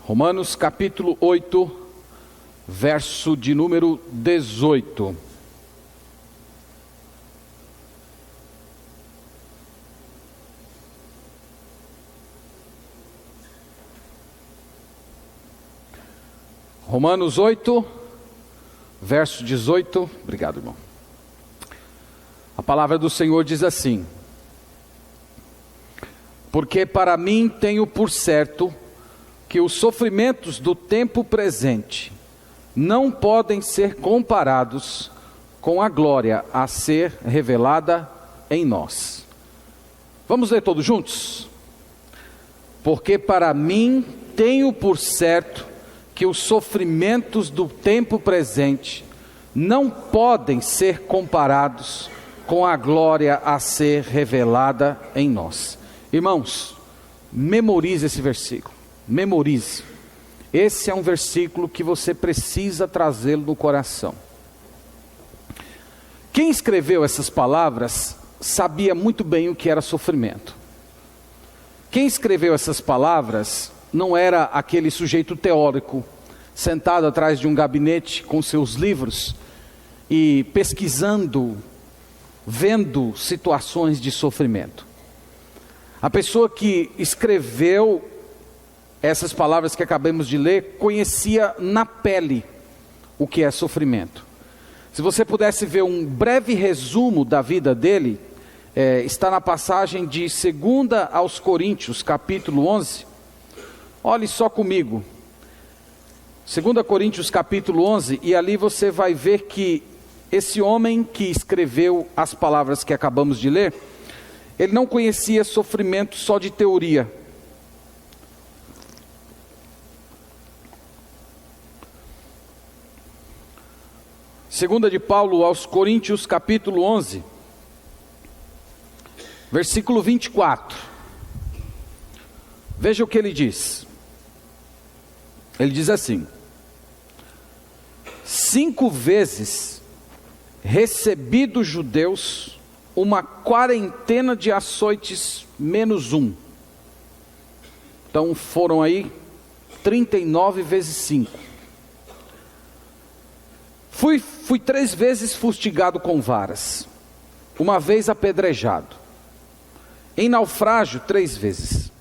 Romanos capítulo 8, verso de número 18. Romanos 8, verso 18. Obrigado, irmão. A palavra do Senhor diz assim: porque para mim tenho por certo que os sofrimentos do tempo presente não podem ser comparados com a glória a ser revelada em nós. Vamos ler todos juntos? Porque para mim tenho por certo que os sofrimentos do tempo presente não podem ser comparados com a glória a ser revelada em nós. Irmãos, memorize esse versículo. Memorize. Esse é um versículo que você precisa trazê-lo no coração. Quem escreveu essas palavras sabia muito bem o que era sofrimento. Quem escreveu essas palavras não era aquele sujeito teórico, sentado atrás de um gabinete com seus livros e pesquisando, vendo situações de sofrimento. A pessoa que escreveu essas palavras que acabamos de ler, conhecia na pele o que é sofrimento. Se você pudesse ver um breve resumo da vida dele, está na passagem de 2 aos Coríntios, capítulo 11. Olhe só comigo. 2 Coríntios, capítulo 11, e ali você vai ver que esse homem que escreveu as palavras que acabamos de ler, ele não conhecia sofrimento só de teoria. Segunda de Paulo aos Coríntios, capítulo 11, versículo 24. Veja o que ele diz. Ele diz assim: 5 vezes recebi dos judeus uma quarentena de açoites menos 1. Então foram aí 39 vezes 5. Fui 3 vezes fustigado com varas, uma vez apedrejado, em naufrágio 3 vezes.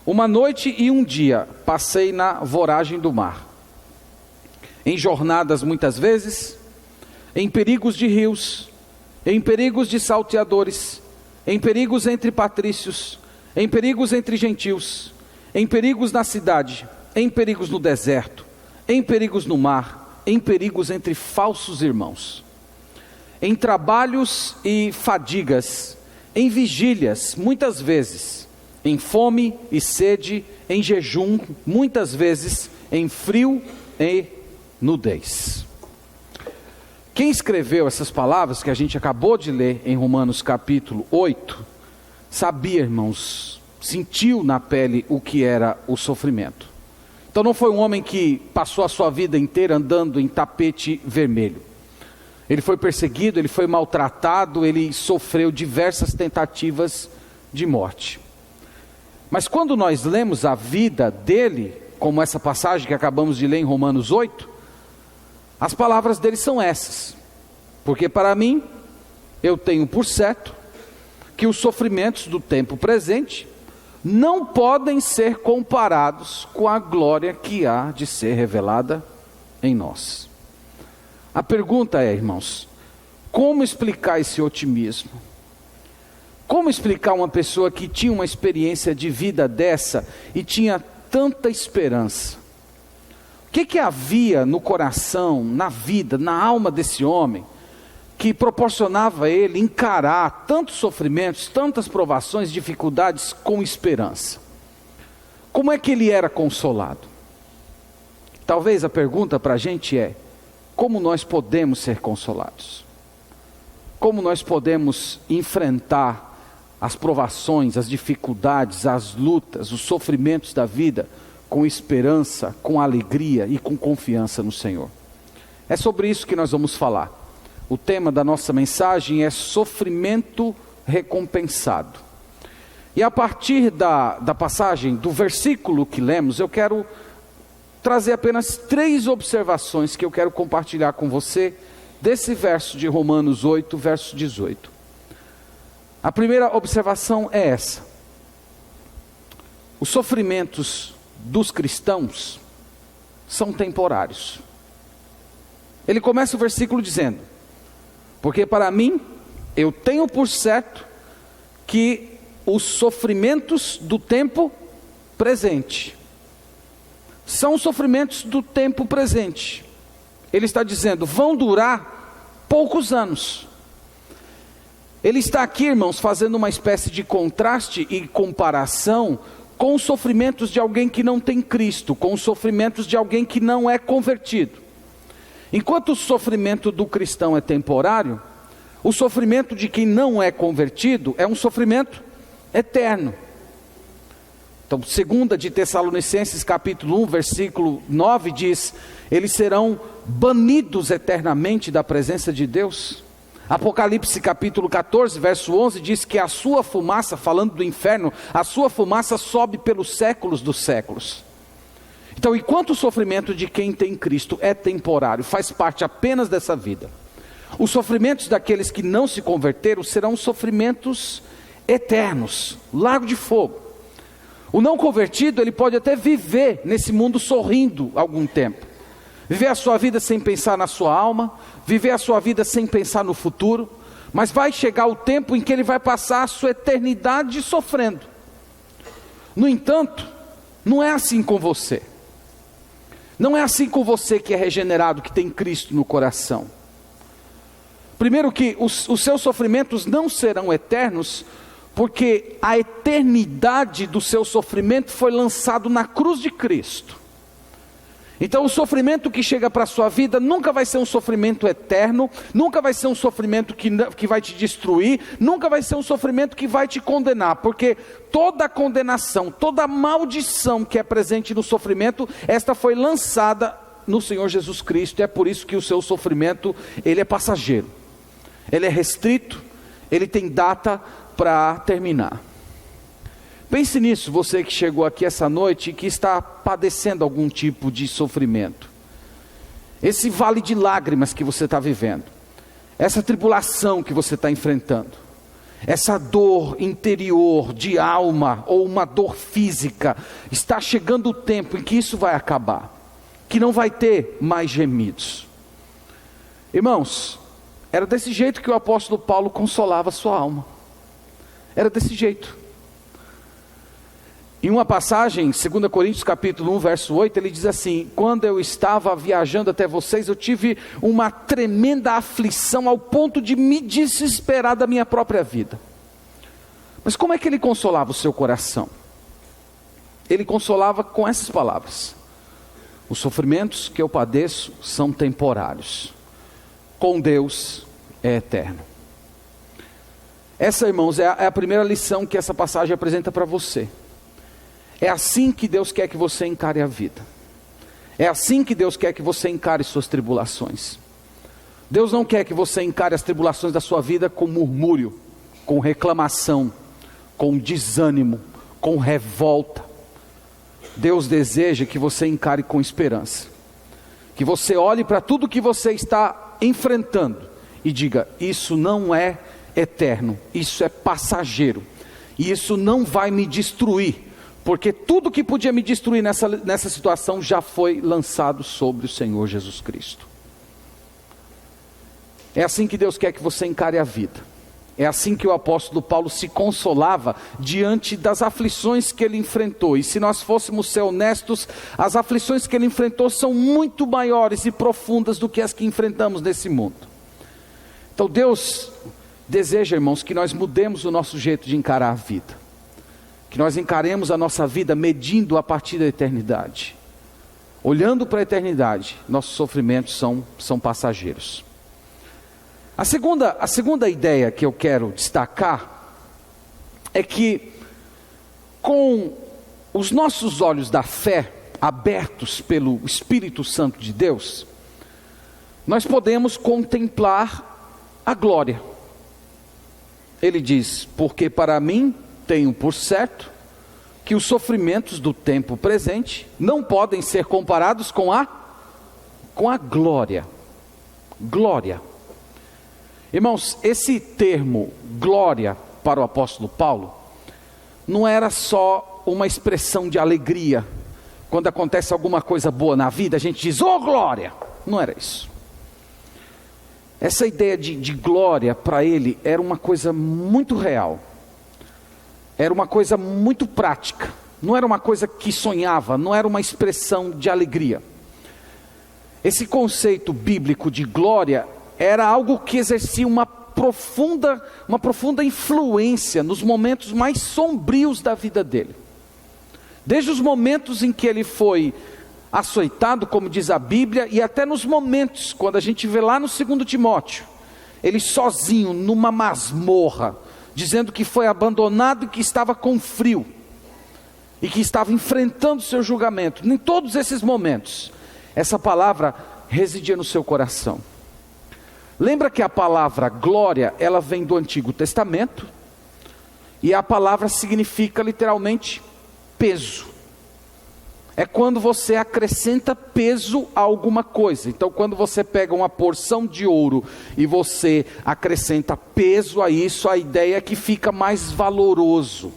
Uma noite e um dia passei na voragem do mar, em jornadas muitas vezes, em perigos de rios, em perigos de salteadores, em perigos entre patrícios, em perigos entre gentios, em perigos na cidade, em perigos no deserto, em perigos no mar, em perigos entre falsos irmãos, em trabalhos e fadigas, em vigílias muitas vezes, em fome e sede, em jejum muitas vezes, em frio e nudez. Quem escreveu essas palavras que a gente acabou de ler em Romanos capítulo 8, sabia, irmãos, sentiu na pele o que era o sofrimento. Então não foi um homem que passou a sua vida inteira andando em tapete vermelho. Ele foi perseguido, ele foi maltratado, ele sofreu diversas tentativas de morte. Mas quando nós lemos a vida dele, como essa passagem que acabamos de ler em Romanos 8, as palavras dele são essas: porque para mim, eu tenho por certo que os sofrimentos do tempo presente não podem ser comparados com a glória que há de ser revelada em nós. A pergunta é, irmãos, como explicar esse otimismo? Como explicar uma pessoa que tinha uma experiência de vida dessa e tinha tanta esperança? O que havia no coração, na vida, na alma desse homem, que proporcionava a ele encarar tantos sofrimentos, tantas provações, dificuldades com esperança? Como é que ele era consolado? Talvez a pergunta para a gente é: como nós podemos ser consolados? Como nós podemos enfrentar as provações, as dificuldades, as lutas, os sofrimentos da vida com esperança, com alegria e com confiança no Senhor? É sobre isso que nós vamos falar. O tema da nossa mensagem é sofrimento recompensado. E a partir da passagem, do versículo que lemos, eu quero trazer apenas 3 observações que eu quero compartilhar com você desse verso de Romanos 8, verso 18. A primeira observação é essa: os sofrimentos dos cristãos são temporários. Ele começa o versículo dizendo: porque para mim, eu tenho por certo que os sofrimentos do tempo presente são os sofrimentos do tempo presente. Ele está dizendo, vão durar poucos anos. Ele está aqui, irmãos, fazendo uma espécie de contraste e comparação com os sofrimentos de alguém que não tem Cristo, com os sofrimentos de alguém que não é convertido. Enquanto o sofrimento do cristão é temporário, o sofrimento de quem não é convertido é um sofrimento eterno. Então, 2 de Tessalonicenses capítulo 1, versículo 9 diz, eles serão banidos eternamente da presença de Deus. Apocalipse capítulo 14, verso 11 diz que a sua fumaça, falando do inferno, a sua fumaça sobe pelos séculos dos séculos. Então, enquanto o sofrimento de quem tem Cristo é temporário, faz parte apenas dessa vida, os sofrimentos daqueles que não se converteram serão sofrimentos eternos, lago de fogo. O não convertido, ele pode até viver nesse mundo sorrindo algum tempo, viver a sua vida sem pensar na sua alma, viver a sua vida sem pensar no futuro, mas vai chegar o tempo em que ele vai passar a sua eternidade sofrendo. No entanto, não é assim com você. Não é assim com você que é regenerado, que tem Cristo no coração. Primeiro que os seus sofrimentos não serão eternos, porque a eternidade do seu sofrimento foi lançado na cruz de Cristo. Então o sofrimento que chega para a sua vida nunca vai ser um sofrimento eterno, nunca vai ser um sofrimento que vai te destruir, nunca vai ser um sofrimento que vai te condenar, porque toda a condenação, toda a maldição que é presente no sofrimento, esta foi lançada no Senhor Jesus Cristo, e é por isso que o seu sofrimento, ele é passageiro, ele é restrito, ele tem data para terminar. Pense nisso, você que chegou aqui essa noite e que está padecendo algum tipo de sofrimento. Esse vale de lágrimas que você está vivendo, essa tribulação que você está enfrentando, essa dor interior de alma ou uma dor física, está chegando o tempo em que isso vai acabar, que não vai ter mais gemidos. Irmãos, era desse jeito que o apóstolo Paulo consolava a sua alma. Era desse jeito. Em uma passagem, 2 Coríntios capítulo 1, verso 8, ele diz assim: quando eu estava viajando até vocês, eu tive uma tremenda aflição ao ponto de me desesperar da minha própria vida. Mas como é que ele consolava o seu coração? Ele consolava com essas palavras: os sofrimentos que eu padeço são temporários, com Deus é eterno. Essa, irmãos, é a primeira lição que essa passagem apresenta para você. É assim que Deus quer que você encare a vida. É assim que Deus quer que você encare suas tribulações. Deus não quer que você encare as tribulações da sua vida com murmúrio, com reclamação, com desânimo, com revolta. Deus deseja que você encare com esperança. Que você olhe para tudo que você está enfrentando e diga: isso não é eterno, isso é passageiro, e isso não vai me destruir, porque tudo que podia me destruir nessa situação já foi lançado sobre o Senhor Jesus Cristo. É assim que Deus quer que você encare a vida. É assim que o apóstolo Paulo se consolava diante das aflições que ele enfrentou. E se nós fôssemos ser honestos, as aflições que ele enfrentou são muito maiores e profundas do que as que enfrentamos nesse mundo. Então Deus deseja, irmãos, que nós mudemos o nosso jeito de encarar a vida. Que nós encaremos a nossa vida medindo a partir da eternidade. Olhando para a eternidade, nossos sofrimentos são passageiros. A segunda ideia que eu quero destacar é que, com os nossos olhos da fé abertos pelo Espírito Santo de Deus, nós podemos contemplar a glória. Ele diz: porque para mim tenho por certo que os sofrimentos do tempo presente não podem ser comparados com a glória. Glória. Irmãos, esse termo glória para o apóstolo Paulo não era só uma expressão de alegria. Quando acontece alguma coisa boa na vida, a gente diz, oh glória. Não era isso. Essa ideia de glória para ele era uma coisa muito real. Era uma coisa muito prática. Não era uma coisa que sonhava, não era uma expressão de alegria. Esse conceito bíblico de glória era algo que exercia uma profunda influência nos momentos mais sombrios da vida dele. Desde os momentos em que ele foi açoitado, como diz a Bíblia, e até nos momentos, quando a gente vê lá no 2 Timóteo, ele sozinho, numa masmorra, dizendo que foi abandonado e que estava com frio, e que estava enfrentando o seu julgamento. Em todos esses momentos, essa palavra residia no seu coração. Lembra que a palavra glória, ela vem do Antigo Testamento, e a palavra significa literalmente peso. É quando você acrescenta peso a alguma coisa. Então quando você pega uma porção de ouro e você acrescenta peso a isso, a ideia é que fica mais valoroso.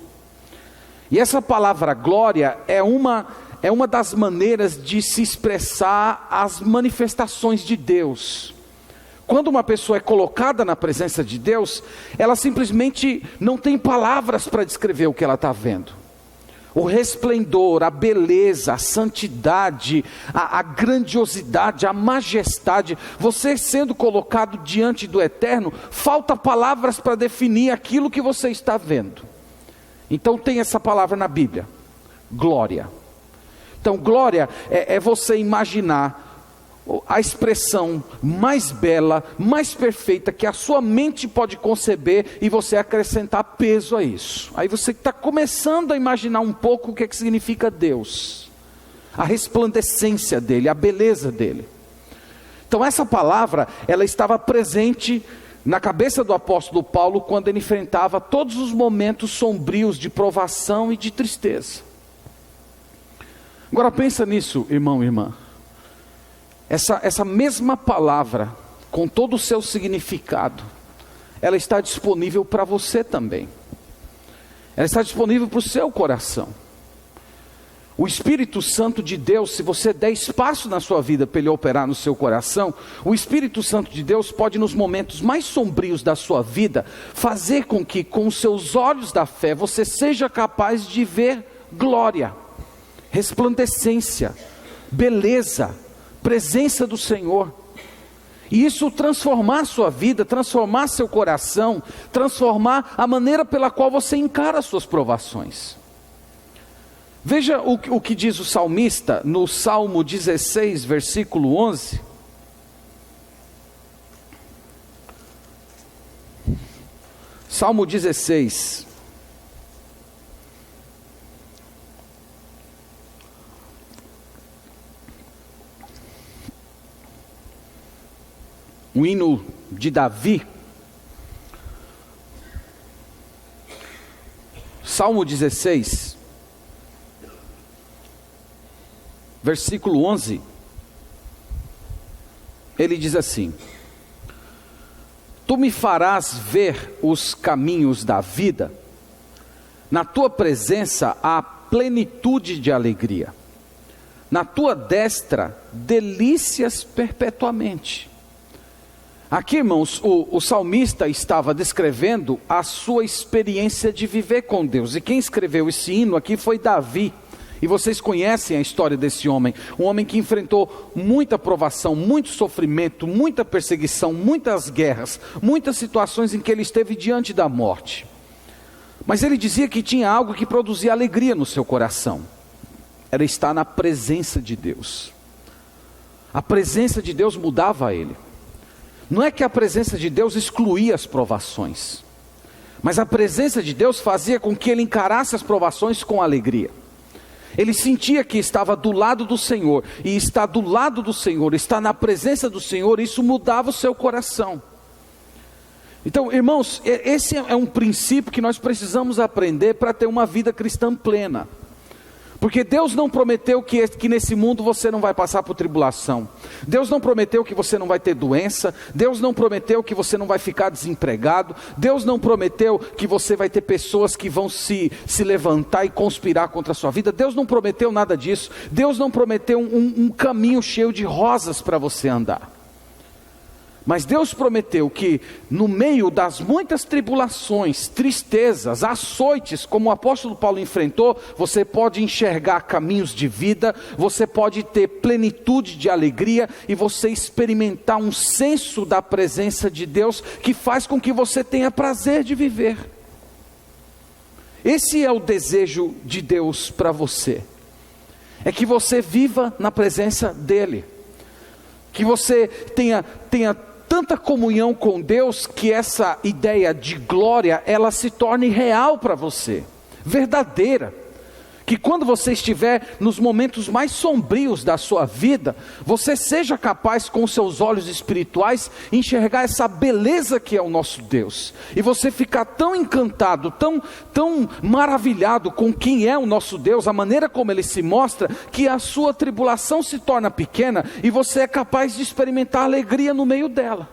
E essa palavra glória é uma das maneiras de se expressar as manifestações de Deus. Quando uma pessoa é colocada na presença de Deus, ela simplesmente não tem palavras para descrever o que ela está vendo. O resplendor, a beleza, a santidade, a grandiosidade, a majestade, você sendo colocado diante do Eterno, falta palavras para definir aquilo que você está vendo. Então tem essa palavra na Bíblia, glória. Então glória é você imaginar a expressão mais bela, mais perfeita que a sua mente pode conceber e você acrescentar peso a isso. Aí você está começando a imaginar um pouco o que significa Deus, a resplandecência dele, a beleza dele. Então essa palavra, ela estava presente na cabeça do apóstolo Paulo quando ele enfrentava todos os momentos sombrios de provação e de tristeza. Agora pensa nisso, irmão e irmã. Essa mesma palavra, com todo o seu significado, ela está disponível para você também. Ela está disponível para o seu coração. O Espírito Santo de Deus, se você der espaço na sua vida para ele operar no seu coração, o Espírito Santo de Deus pode, nos momentos mais sombrios da sua vida, fazer com que, com os seus olhos da fé, você seja capaz de ver glória, resplandecência, beleza, presença do Senhor. E isso transformar sua vida, transformar seu coração, transformar a maneira pela qual você encara as suas provações. Veja o que diz o salmista no Salmo 16, versículo 11. Salmo 16. Um hino de Davi. Salmo 16, versículo 11. Ele diz assim: Tu me farás ver os caminhos da vida, na tua presença há plenitude de alegria, na tua destra delícias perpetuamente. Aqui, irmãos, o salmista estava descrevendo a sua experiência de viver com Deus. E quem escreveu esse hino aqui foi Davi. E vocês conhecem a história desse homem. Um homem que enfrentou muita provação, muito sofrimento, muita perseguição, muitas guerras, muitas situações em que ele esteve diante da morte. Mas ele dizia que tinha algo que produzia alegria no seu coração. Era estar na presença de Deus. A presença de Deus mudava ele. Não é que a presença de Deus excluía as provações, mas a presença de Deus fazia com que ele encarasse as provações com alegria. Ele sentia que estava do lado do Senhor, e estar do lado do Senhor, estar na presença do Senhor, isso mudava o seu coração. Então, irmãos, esse é um princípio que nós precisamos aprender para ter uma vida cristã plena. Porque Deus não prometeu que nesse mundo você não vai passar por tribulação. Deus não prometeu que você não vai ter doença. Deus não prometeu que você não vai ficar desempregado. Deus não prometeu que você vai ter pessoas que vão se levantar e conspirar contra a sua vida. Deus não prometeu nada disso. Deus não prometeu um caminho cheio de rosas para você andar. Mas Deus prometeu que no meio das muitas tribulações, tristezas, açoites, como o apóstolo Paulo enfrentou, você pode enxergar caminhos de vida, você pode ter plenitude de alegria e você experimentar um senso da presença de Deus que faz com que você tenha prazer de viver. Esse é o desejo de Deus para você, é que você viva na presença dEle, que você tenha tanta comunhão com Deus, que essa ideia de glória, ela se torne real para você, verdadeira, que quando você estiver nos momentos mais sombrios da sua vida, você seja capaz com seus olhos espirituais, enxergar essa beleza que é o nosso Deus, e você ficar tão encantado, tão maravilhado com quem é o nosso Deus, a maneira como Ele se mostra, que a sua tribulação se torna pequena, e você é capaz de experimentar alegria no meio dela.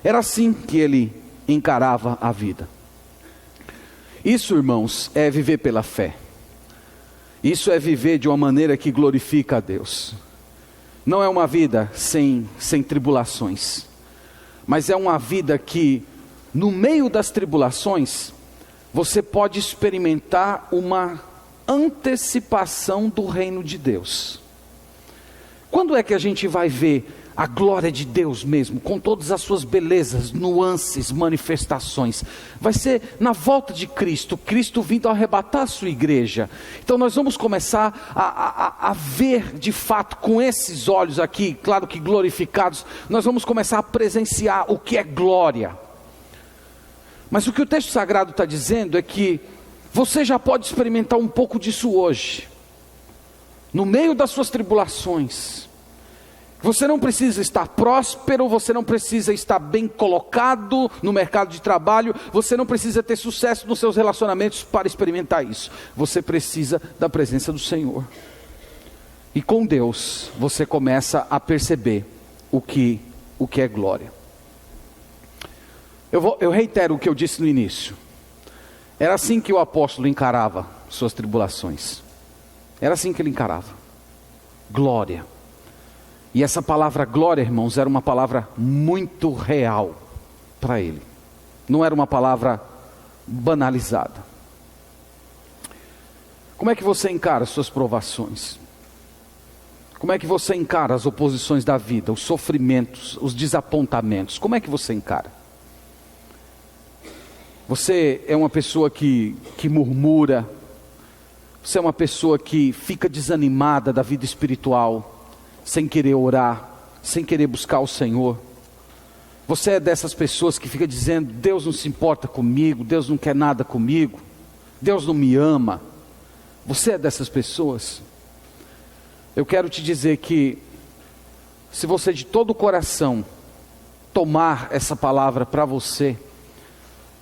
Era assim que Ele encarava a vida. Isso, irmãos, é viver pela fé. Isso é viver de uma maneira que glorifica a Deus. Não é uma vida sem tribulações, mas é uma vida que, no meio das tribulações, você pode experimentar uma antecipação do reino de Deus. Quando é que a gente vai ver a glória de Deus mesmo, com todas as suas belezas, nuances, manifestações? Vai ser na volta de Cristo, Cristo vindo arrebatar a sua igreja. Então nós vamos começar a ver de fato com esses olhos aqui, claro que glorificados, nós vamos começar a presenciar o que é glória. Mas o que o texto sagrado está dizendo é que você já pode experimentar um pouco disso hoje, no meio das suas tribulações. Você não precisa estar próspero, você não precisa estar bem colocado no mercado de trabalho, você não precisa ter sucesso nos seus relacionamentos para experimentar isso. Você precisa da presença do Senhor. E com Deus, você começa a perceber o que é glória. Eu reitero o que eu disse no início. Era assim que o apóstolo encarava suas tribulações. Era assim que ele encarava. Glória. E essa palavra glória, irmãos, era uma palavra muito real para ele. Não era uma palavra banalizada. Como é que você encara as suas provações? Como é que você encara as oposições da vida, os sofrimentos, os desapontamentos? Como é que você encara? Você é uma pessoa que murmura? Você é uma pessoa que fica desanimada da vida espiritual, sem querer orar, sem querer buscar o Senhor? Você é dessas pessoas que fica dizendo: Deus não se importa comigo, Deus não quer nada comigo, Deus não me ama? Você é dessas pessoas? Eu quero te dizer que, se você de todo o coração tomar essa palavra para você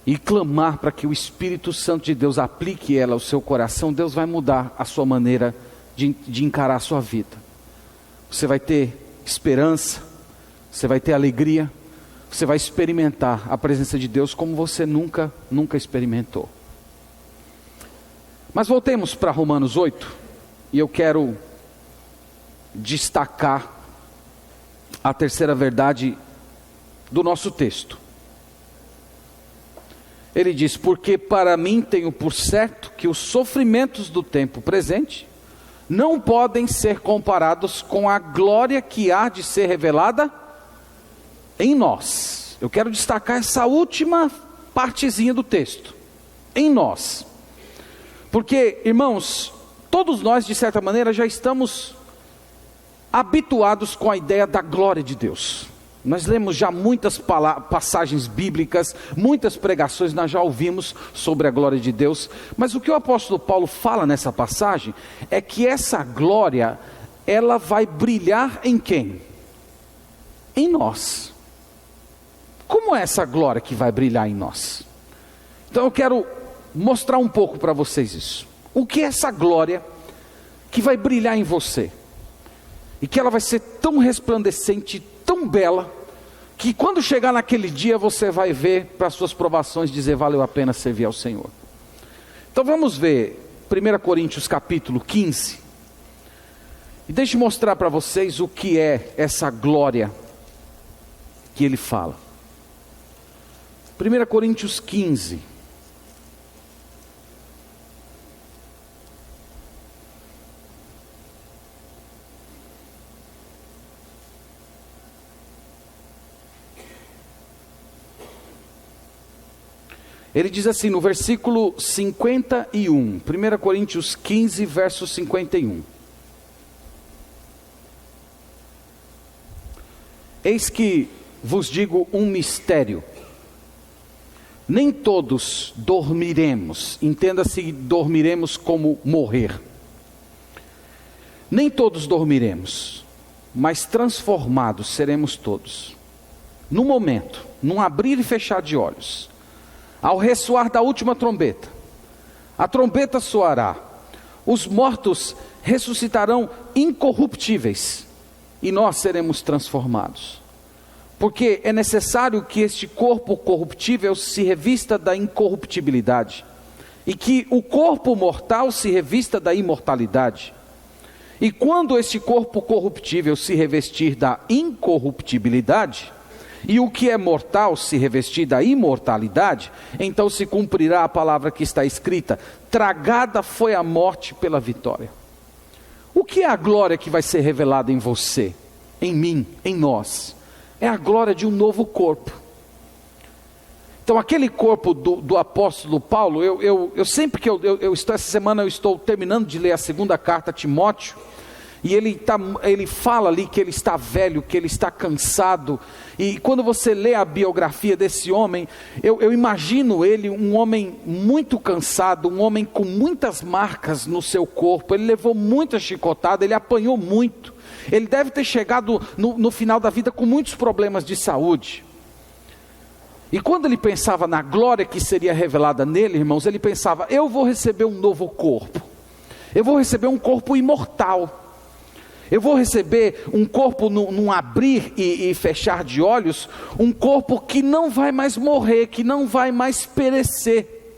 e clamar para que o Espírito Santo de Deus aplique ela ao seu coração, Deus vai mudar a sua maneira de encarar a sua vida. Você vai ter esperança, você vai ter alegria, você vai experimentar a presença de Deus como você nunca experimentou. Mas voltemos para Romanos 8, e eu quero destacar a terceira verdade do nosso texto. Ele diz: porque para mim tenho por certo que os sofrimentos do tempo presente não podem ser comparados com a glória que há de ser revelada em nós. Eu quero destacar essa última partezinha do texto. Em nós. Porque, irmãos, todos nós, de certa maneira, já estamos habituados com a ideia da glória de Deus. Nós lemos já muitas passagens bíblicas, muitas pregações nós já ouvimos sobre a glória de Deus. Mas o que o apóstolo Paulo fala nessa passagem é que essa glória, ela vai brilhar em quem? Em nós. Como é essa glória que vai brilhar em nós? Então eu quero mostrar um pouco para vocês isso. O que é essa glória que vai brilhar em você? E que ela vai ser tão resplandecente, tão bela, que quando chegar naquele dia você vai ver para as suas provações dizer: valeu a pena servir ao Senhor. Então vamos ver 1 Coríntios capítulo 15. E deixe eu mostrar para vocês o que é essa glória que ele fala. 1 Coríntios 15. Ele diz assim no versículo 51, 1 Coríntios 15, verso 51. Eis que vos digo um mistério. Nem todos dormiremos, entenda-se dormiremos como morrer. Nem todos dormiremos, mas transformados seremos todos. No momento, num abrir e fechar de olhos, ao ressoar da última trombeta, a trombeta soará, os mortos ressuscitarão incorruptíveis, e nós seremos transformados. Porque é necessário que este corpo corruptível se revista da incorruptibilidade, e que o corpo mortal se revista da imortalidade. E quando este corpo corruptível se revestir da incorruptibilidade, e o que é mortal se revestir da imortalidade, então se cumprirá a palavra que está escrita: tragada foi a morte pela vitória. O que é a glória que vai ser revelada em você, em mim, em nós? É a glória de um novo corpo. Então aquele corpo do apóstolo Paulo, eu sempre que eu estou, essa semana eu estou terminando de ler a segunda carta a Timóteo, e ele fala ali que ele está velho, que ele está cansado. E quando você lê a biografia desse homem, eu imagino ele um homem muito cansado, um homem com muitas marcas no seu corpo. Ele levou muita chicotada, ele apanhou muito. Ele deve ter chegado no final da vida com muitos problemas de saúde. E quando ele pensava na glória que seria revelada nele, irmãos, ele pensava: eu vou receber um novo corpo. Eu vou receber um corpo imortal. Eu vou receber um corpo num abrir e fechar de olhos, um corpo que não vai mais morrer, que não vai mais perecer.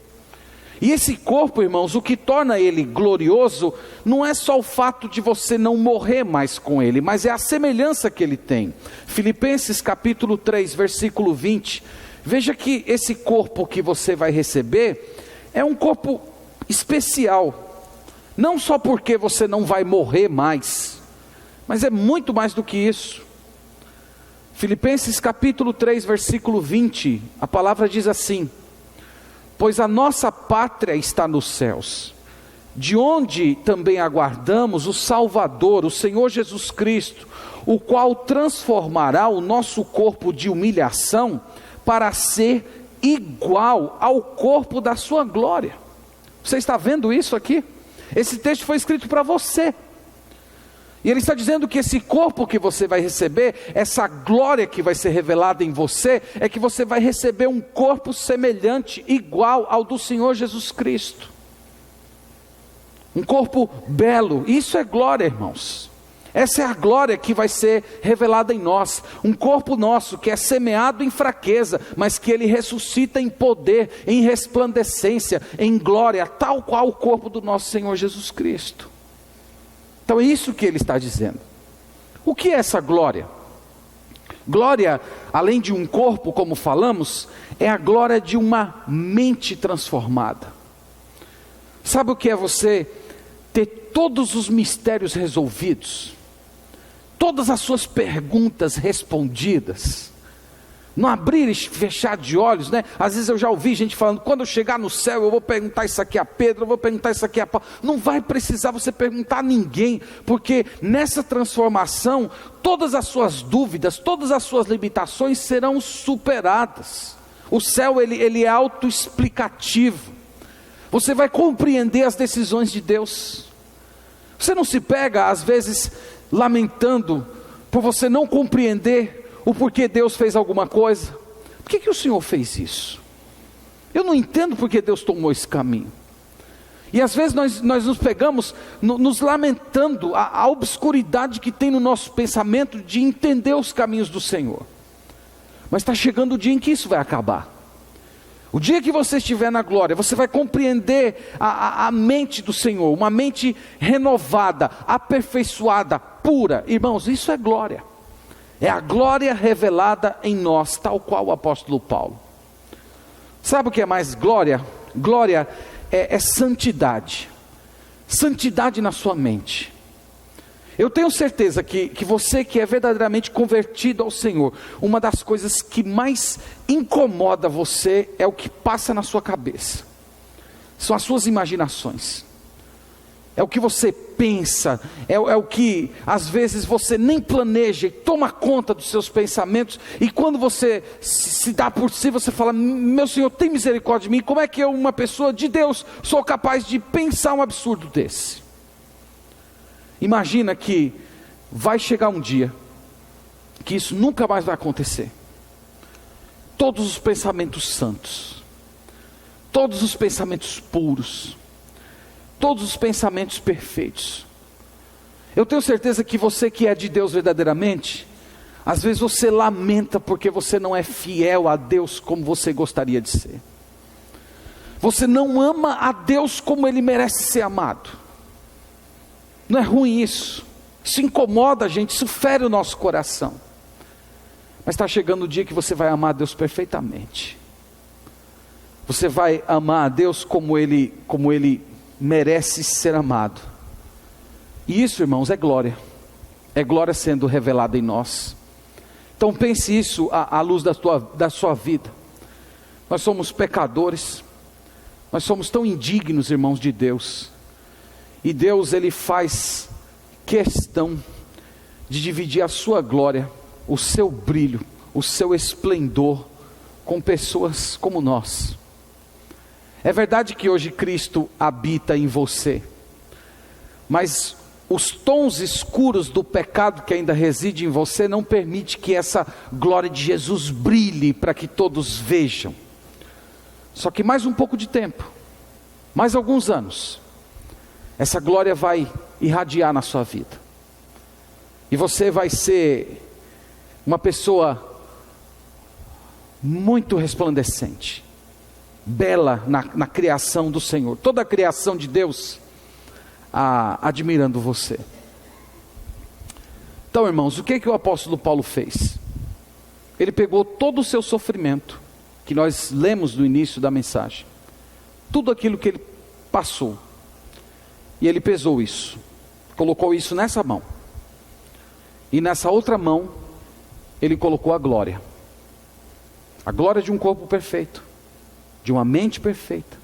E esse corpo, irmãos, o que torna ele glorioso, não é só o fato de você não morrer mais com ele, mas é a semelhança que ele tem. Filipenses capítulo 3, versículo 20, veja que esse corpo que você vai receber, é um corpo especial, não só porque você não vai morrer mais, mas é muito mais do que isso. Filipenses capítulo 3, versículo 20, a palavra diz assim: pois a nossa pátria está nos céus, de onde também aguardamos o Salvador, o Senhor Jesus Cristo, o qual transformará o nosso corpo de humilhação para ser igual ao corpo da sua glória. Você está vendo isso aqui? Esse texto foi escrito para você. E ele está dizendo que esse corpo que você vai receber, essa glória que vai ser revelada em você, é que você vai receber um corpo semelhante, igual ao do Senhor Jesus Cristo. Um corpo belo, isso é glória, irmãos. Essa é a glória que vai ser revelada em nós. Um corpo nosso que é semeado em fraqueza, mas que ele ressuscita em poder, em resplandecência, em glória, tal qual o corpo do nosso Senhor Jesus Cristo. Então é isso que ele está dizendo. O que é essa glória? Glória, além de um corpo, como falamos, é a glória de uma mente transformada. Sabe o que é você ter todos os mistérios resolvidos? Todas as suas perguntas respondidas? Não abrir e fechar de olhos, né? Às vezes eu já ouvi gente falando: quando eu chegar no céu eu vou perguntar isso aqui a Pedro, eu vou perguntar isso aqui a Paulo. Não vai precisar você perguntar a ninguém, porque nessa transformação todas as suas dúvidas, todas as suas limitações serão superadas. O céu ele é autoexplicativo. Você vai compreender as decisões de Deus. Você não se pega às vezes lamentando por você não compreender o porquê Deus fez alguma coisa. Por que o Senhor fez isso? Eu não entendo porque Deus tomou esse caminho. E às vezes nós nos pegamos nos lamentando a obscuridade que tem no nosso pensamento de entender os caminhos do Senhor. Mas está chegando o dia em que isso vai acabar. O dia que você estiver na glória, você vai compreender a mente do Senhor, uma mente renovada, aperfeiçoada, pura. Irmãos, isso é glória. É a glória revelada em nós, tal qual o apóstolo Paulo. Sabe o que é mais glória? Glória é santidade. Santidade na sua mente. Eu tenho certeza que você que é verdadeiramente convertido ao Senhor, uma das coisas que mais incomoda você é o que passa na sua cabeça. São as suas imaginações. É o que você pensa, é o que às vezes você nem planeja e toma conta dos seus pensamentos. E quando você se dá por si, você fala: meu Senhor, tem misericórdia de mim. Como é que eu, uma pessoa de Deus, sou capaz de pensar um absurdo desse? Imagina que vai chegar um dia que isso nunca mais vai acontecer. Todos os pensamentos santos, todos os pensamentos puros, todos os pensamentos perfeitos. Eu tenho certeza que você que é de Deus verdadeiramente, às vezes você lamenta porque você não é fiel a Deus como você gostaria de ser. Você não ama a Deus como Ele merece ser amado. Não é ruim isso? Isso incomoda a gente, isso fere o nosso coração. Mas está chegando o dia que você vai amar a Deus perfeitamente. Você vai amar a Deus como Ele merece ser amado. E isso, irmãos, é glória. É glória sendo revelada em nós. Então pense isso à luz da sua vida. Nós somos pecadores. Nós somos tão indignos, irmãos, de Deus. E Deus, Ele faz questão de dividir a sua glória, o seu brilho, o seu esplendor com pessoas como nós. É verdade que hoje Cristo habita em você, mas os tons escuros do pecado que ainda reside em você não permite que essa glória de Jesus brilhe para que todos vejam. Só que mais um pouco de tempo, mais alguns anos, essa glória vai irradiar na sua vida. E você vai ser uma pessoa muito resplandecente, bela na criação do Senhor. Toda a criação de Deus admirando você. Então, irmãos, o que o apóstolo Paulo fez? Ele pegou todo o seu sofrimento, que nós lemos no início da mensagem, tudo aquilo que ele passou, e ele pesou isso, colocou isso nessa mão, e nessa outra mão, ele colocou a glória de um corpo perfeito, de uma mente perfeita,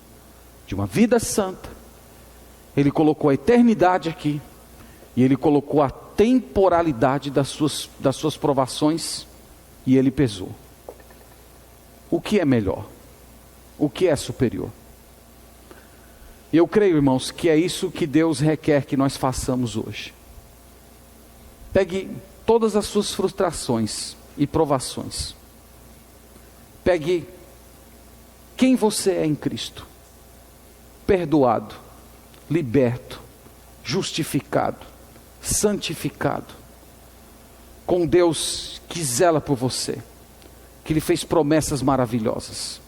de uma vida santa. Ele colocou a eternidade aqui, e ele colocou a temporalidade das suas provações, e ele pesou. O que é melhor? O que é superior? Eu creio, irmãos, que é isso que Deus requer que nós façamos hoje. Pegue todas as suas frustrações e provações. Pegue quem você é em Cristo. Perdoado, liberto, justificado, santificado. Com Deus que zela por você, que lhe fez promessas maravilhosas.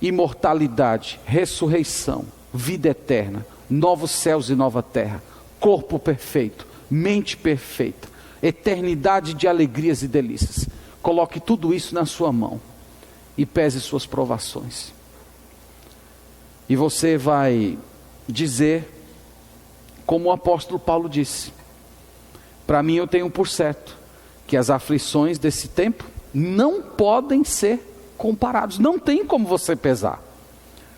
Imortalidade, ressurreição, vida eterna, novos céus e nova terra, corpo perfeito, mente perfeita, eternidade de alegrias e delícias. Coloque tudo isso na sua mão e pese suas provações. E você vai dizer, como o apóstolo Paulo disse: para mim eu tenho por certo que as aflições desse tempo não podem ser comparados. Não tem como você pesar,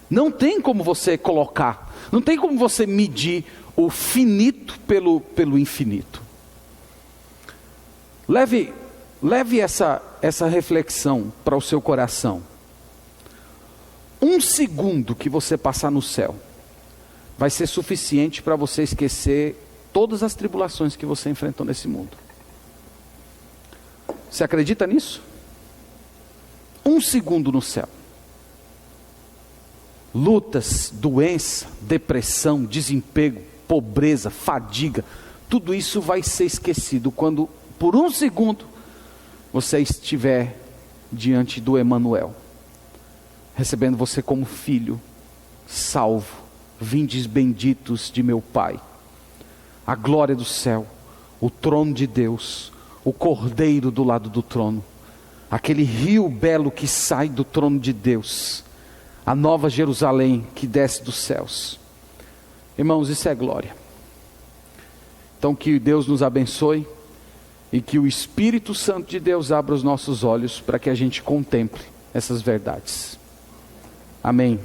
não tem como você colocar, não tem como você medir o finito pelo infinito. Leve essa reflexão para o seu coração. Um segundo que você passar no céu vai ser suficiente para você esquecer todas as tribulações que você enfrentou nesse mundo. Você acredita nisso? Um segundo no céu. lutas, doença, depressão, desemprego, pobreza, fadiga, tudo isso vai ser esquecido quando, por um segundo, você estiver diante do Emanuel, recebendo você como filho, salvo, vindes benditos de meu Pai, a glória do céu, o trono de Deus, o Cordeiro do lado do trono, aquele rio belo que sai do trono de Deus, a nova Jerusalém que desce dos céus. Irmãos, isso é glória. Então que Deus nos abençoe e que o Espírito Santo de Deus abra os nossos olhos para que a gente contemple essas verdades. Amém.